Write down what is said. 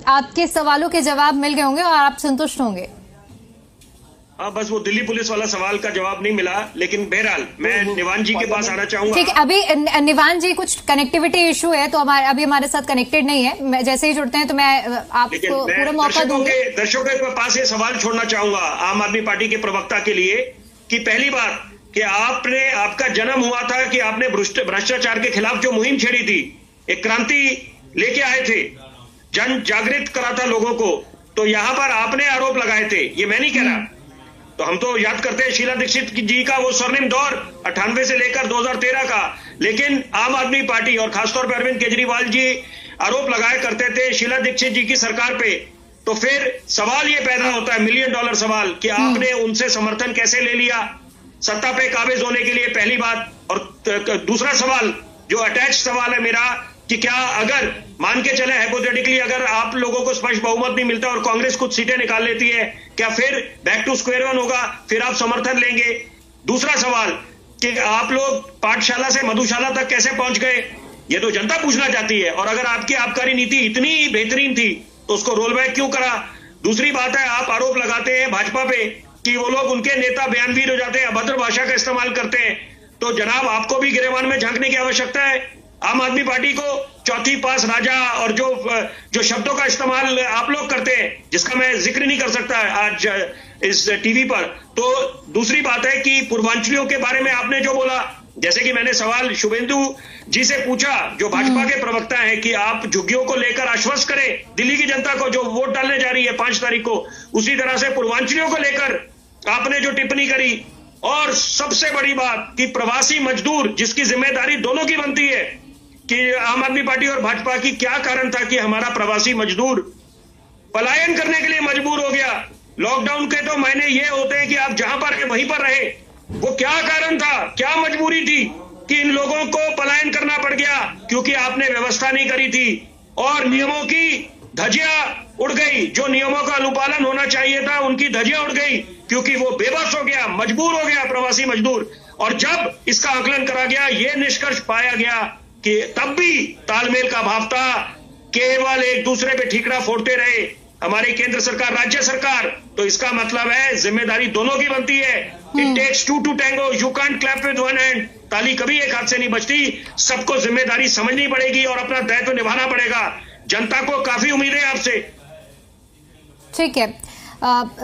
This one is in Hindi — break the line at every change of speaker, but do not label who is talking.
आपके सवालों के जवाब मिल गए होंगे और आप संतुष्ट होंगे।
हाँ, बस वो दिल्ली पुलिस वाला सवाल का जवाब नहीं मिला, लेकिन बहरहाल मैं निवान जी के पास आना चाहूंगा।
ठीक है, अभी निवान जी कुछ कनेक्टिविटी इशू है तो अभी हमारे साथ कनेक्टेड नहीं है। मैं जैसे ही जुड़ते हैं तो मैं आपको पूरा मौका दूंगी।
दर्शकों के पास ये सवाल छोड़ना चाहूंगा आम आदमी पार्टी के प्रवक्ता के लिए कि पहली बात कि आपका जन्म हुआ था कि आपने भ्रष्टाचार के खिलाफ जो मुहिम छेड़ी थी, एक क्रांति लेके आए थे, जन जागृत करा था लोगों को, तो यहां पर आपने आरोप लगाए थे, ये मैं नहीं कह रहा। तो हम तो याद करते हैं शीला दीक्षित जी का वो स्वर्णिम दौर 98 से लेकर 2013 का, लेकिन आम आदमी पार्टी और खासतौर पर अरविंद केजरीवाल जी आरोप लगाया करते थे शीला दीक्षित जी की सरकार पे। तो फिर सवाल ये पैदा होता है, $1 मिलियन सवाल, कि आपने उनसे समर्थन कैसे ले लिया सत्ता पे काबिज होने के लिए, पहली बात। और दूसरा सवाल जो अटैच सवाल है मेरा कि क्या अगर मान के चले हाइपोथेटिकली अगर आप लोगों को स्पष्ट बहुमत नहीं मिलता और कांग्रेस कुछ सीटें निकाल लेती है, क्या फिर बैक टू स्क्वायर वन होगा, फिर आप समर्थन लेंगे? दूसरा सवाल कि आप लोग पाठशाला से मधुशाला तक कैसे पहुंच गए, ये तो जनता पूछना चाहती है। और अगर आपकी आबकारी नीति इतनी बेहतरीन थी तो उसको रोल बैक क्यों करा? दूसरी बात है, आप आरोप लगाते हैं भाजपा पे कि वो लोग, उनके नेता बयानवीर हो जाते हैं, अभद्र भाषा का इस्तेमाल करते हैं। तो जनाब, आपको भी गिरेबान में झांकने की आवश्यकता है। आम आदमी पार्टी को चौथी पास राजा और जो शब्दों का इस्तेमाल आप लोग करते हैं, जिसका मैं जिक्र नहीं कर सकता आज इस टीवी पर। तो दूसरी बात है कि पूर्वांचलियों के बारे में आपने जो बोला, जैसे कि मैंने सवाल शुभेंदु जी से पूछा जो भाजपा के प्रवक्ता हैं, कि आप झुग्गियों को लेकर आश्वस्त करें दिल्ली की जनता को जो वोट डालने जा रही है 5 तारीख को, उसी तरह से पूर्वांचलियों को लेकर आपने जो टिप्पणी करी। और सबसे बड़ी बात कि प्रवासी मजदूर, जिसकी जिम्मेदारी दोनों की बनती है, कि आम आदमी पार्टी और भाजपा की क्या कारण था कि हमारा प्रवासी मजदूर पलायन करने के लिए मजबूर हो गया। लॉकडाउन के तो मायने ये होते हैं कि आप जहां पर है वहीं पर रहे। वो क्या कारण था, क्या मजबूरी थी कि इन लोगों को पलायन करना पड़ गया? क्योंकि आपने व्यवस्था नहीं करी थी और नियमों की धज्जियां उड़ गई। जो नियमों का अनुपालन होना चाहिए था, उनकी धज्जियां उड़ गई, क्योंकि वो बेबस हो गया, मजबूर हो गया प्रवासी मजदूर। और जब इसका आकलन करा गया, ये निष्कर्ष पाया गया कि तब भी तालमेल का अभाव था, केवल एक दूसरे पे ठीकरा फोड़ते रहे हमारी केंद्र सरकार, राज्य सरकार। तो इसका मतलब है जिम्मेदारी दोनों की बनती है। It takes 2 to tango, you can't clap with one hand. ताली कभी एक हाथ से नहीं बजती, सबको जिम्मेदारी समझनी पड़ेगी और अपना दायित्व निभाना पड़ेगा। जनता को काफी उम्मीद है आपसे।
ठीक है।